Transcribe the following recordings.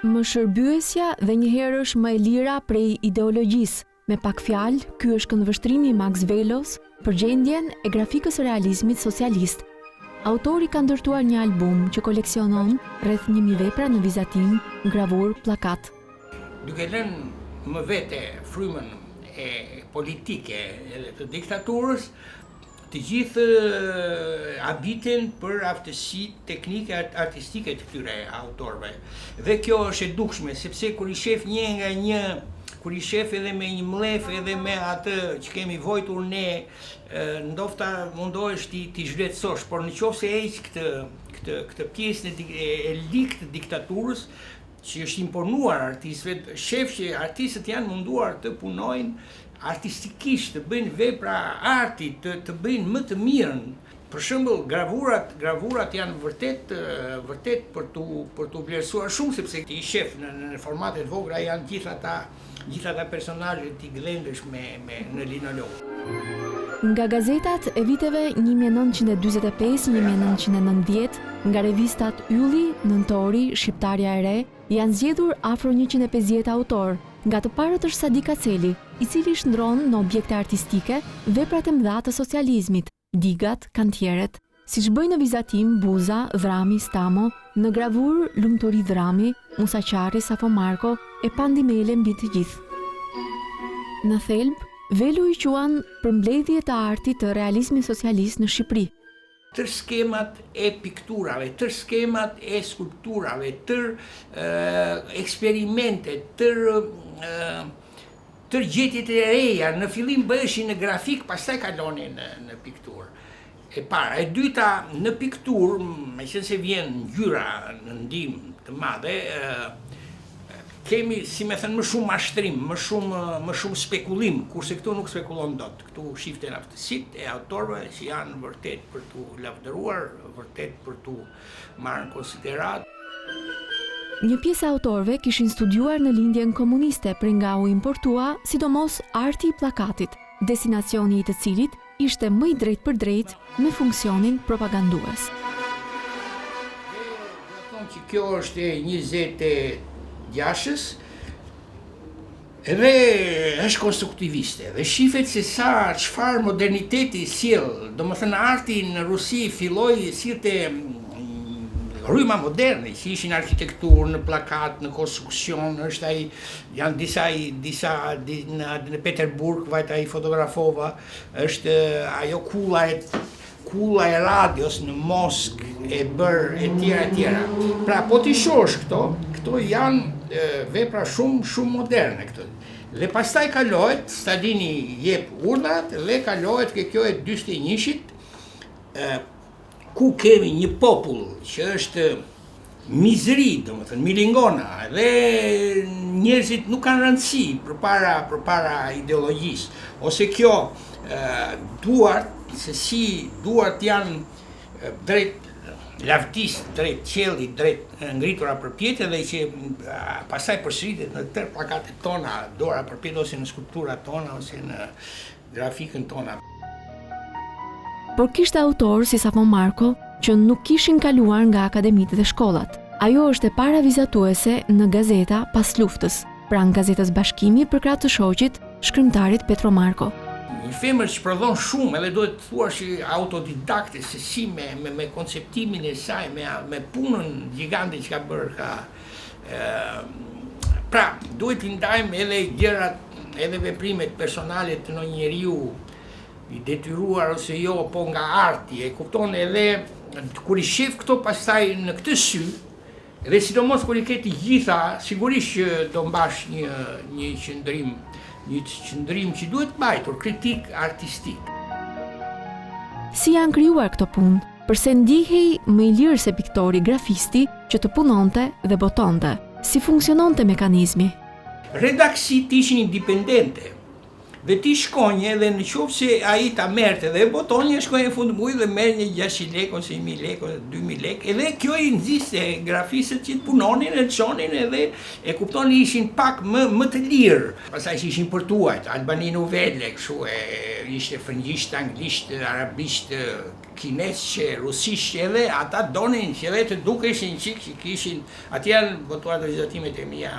Më shërbyesja dhe njëherë është më e lira prej ideologjisë. Me pak fjalë, ky është këndvështrimi i Max Velos për gjendjen e grafikës së realizmit socialist. Autori ka ndërtuar një album që koleksionon rreth 1000 vepra në vizatim, gravur, plakat. Duke lënë më vete frymën e politike edhe të diktaturës, të gjithë habitin për aftësi teknike artistike të këtyre autorëve. Dhe kjo është e dukshme, sepse kur i shef një nga një, kur i shef edhe me një mlef edhe me atë që kemi vojtur ne, ndofta mundohesh ti zhvetësosh, por në qoftë se heq këtë pjesën e ligë të diktaturës, që është imponuar artistëve, shef që artistët janë munduar të punojnë artistikisht, të bëjnë vepra arti, të bëjnë më të mirën. Për shembull, gravurat janë vërtet për tu vlerësuar shumë, sepse ti shef në formatet vogla janë gjithë ata personazhe të glendësh në linoleum. Nga gazetat e viteve 1945-1990, nga revistat Ylli, Nëntori, Shqiptarja e Re, janë zgjedhur afro 150 autor. Nga të parët është Sadi Kaceli, i cili shndron në objekte artistike veprat e mëdha të socializmit, digat, kantjeret, siç bëjnë në vizatim Buza, Dhrami, Stamo, në gravur Lumturi Dhrami, Musa Qari, Safo Marko e Pandimele mbi të gjithë. Në thelb, Velu i quan përmbledhje të artit të realizmit socialist në Shqipëri. Tër skemat e pikturave, tër skemat e skulpturave, tër eksperimentet, tër gjetjet e reja, në fillim bëheshin në grafik, pastaj kalonin në pikturë. E para, e dyta, në pikturë, meqense vjen ngjyra në ndihmë të madhe, kemi, si me thënë, më shumë mashtrim, më shumë spekullim, kurse këtu nuk spekulon dot. Këtu shiften aftësitë e autorëve që janë vërtet për tu lavdëruar, vërtet për tu marrë në konsiderat. Një pjesë e autorëve kishin studiuar në lindjen komuniste, për nga u importua, sidomos arti i plakatit, destinacioni i të cilit ishte më i drejt për drejt me funksionin propagandues. Që kjo është e 26-ës, edhe është konstruktiviste, dhe shifet se çfarë moderniteti sjell, domethënë arti në Rusi filloi sillte rryma moderne, që ishin arkitekturë, në plakat, në konstruksion, është ai, janë disa në Peterburg, vajta i fotografova, është ajo kulla e radios në Moskë e bërë e tjera. Pra, po t'i shosh këto janë vepra shumë moderne këto. Dhe pastaj kalohet, Stalini jep urdhrat, dhe kalohet ke kjo e 41-shit, ku kemi një popull që është mizëri, domethënë milingona, dhe njerëzit nuk kanë rëndësi përpara ideologjisë, ose kjo duart, se si duart janë drejt lavdis, drejt qiellit, drejt ngritura përpjetje, dhe që pastaj përsëritet në tërë plakatet tona, dora përpjet ose në skulpturat tona ose në grafikën tona. Por kishte autor si Safo Marko që nuk kishin kaluar nga akademitë dhe shkollat. Ajo është e para vizatuese në gazeta pas luftës, pranë gazetës Bashkimi për krah të shoqit, shkrimtarit Petro Marko. Një femër që prodhon shumë, edhe duhet të thuar që autodidakte, se si me konceptimin e saj, me punën gjigante që ka bërë. Pra, duhet të ndajmë edhe gjërat, edhe veprimet personale të ndonjë njeriu i detyruar ose jo, po nga arti, e kupton edhe kur i shef këto pastaj në këtë sy, dhe sidomos kur i ke të gjitha, sigurisht që do mbash një qëndrim që duhet mbajtur, kritik artistik. Si janë krijuar këto punë? Përse ndihej më i lirë se piktori, grafisti që të punonte dhe botonte? Si funksiononte mekanizmi? Redaksit ishin indipendente. dhe ti shkonje dhe në qoftë se ai ta merrte dhe botonje shkonje në fund muaj dhe merr një 600 lekë ose 1000 lekë ose 2000 lekë, edhe kjo i nxiste grafistët që punonin e çonin edhe e kuptoni ishin pak më të lirë. Pastaj ishin për tuajt, Albani Novelle, kështu ishte frëngjisht, anglisht, arabisht, kinesë, rusisht edhe ata donin që edhe të dukeshin që kishin, atje janë botuar realizatimet e mia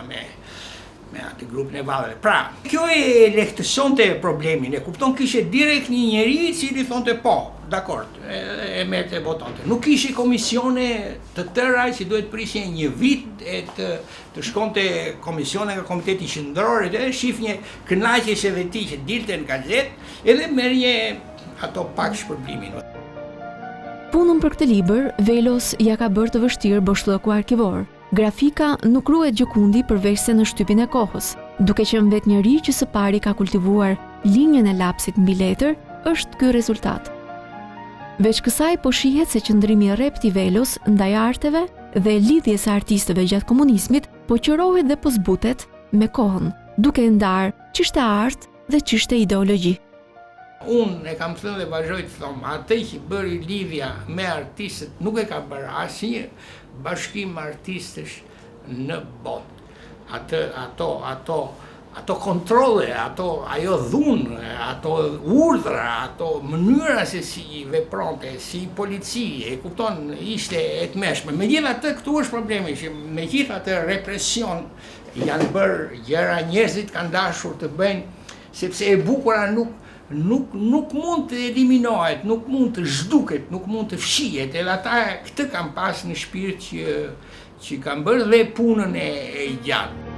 me atë grupin e Vallëve. Pra, kjo e lehtësonte problemin, e kupton kishte direkt një njeri i cili thonte po, dakord, e merrte votonte. Nuk kishte komisione të tëra që duhet prishin një vit e të shkonte komisione nga Komiteti Qendror edhe shifnje kënaqjes edhe ti që dilte në gazetë edhe merrje ato pak shpërblimin. Punën për këtë libër, Velos ja ka bërë të vështirë boshllëku arkivor. Grafika nuk ruhet gjëkundi përveç se në shtypin e kohës, duke qenë vetë njëri që së pari ka kultivuar linjën e lapsit mbi letër, është ky rezultat. Veç kësaj po shihet se qëndrimi rrept i Velos ndaj arteve dhe lidhjes së artistëve gjatë komunizmit po qërohet dhe po zbutet me kohën, duke ndarë ç'ishte art dhe ç'ishte ideologji. Unë e kam thënë dhe vazhdoj të them, atë që bëri lidhja me artistët nuk e ka bërë asnjë bashkim artistësh në botë. Ato kontrolle, ajo dhunë, ato urdhra, ato mënyra se si vepronte, si polici, e kupton, ishte e tmeshme. Megjithatë, këtu është problemi që megjithatë represion janë bërë gjëra, njerëzit kanë dashur të bëjnë, sepse e bukura nuk mund të eliminohet, nuk mund të zhduket, nuk mund të fshihet, edhe ata këtë kanë pas në shpirt që kanë bërë dhe punën e gjatë.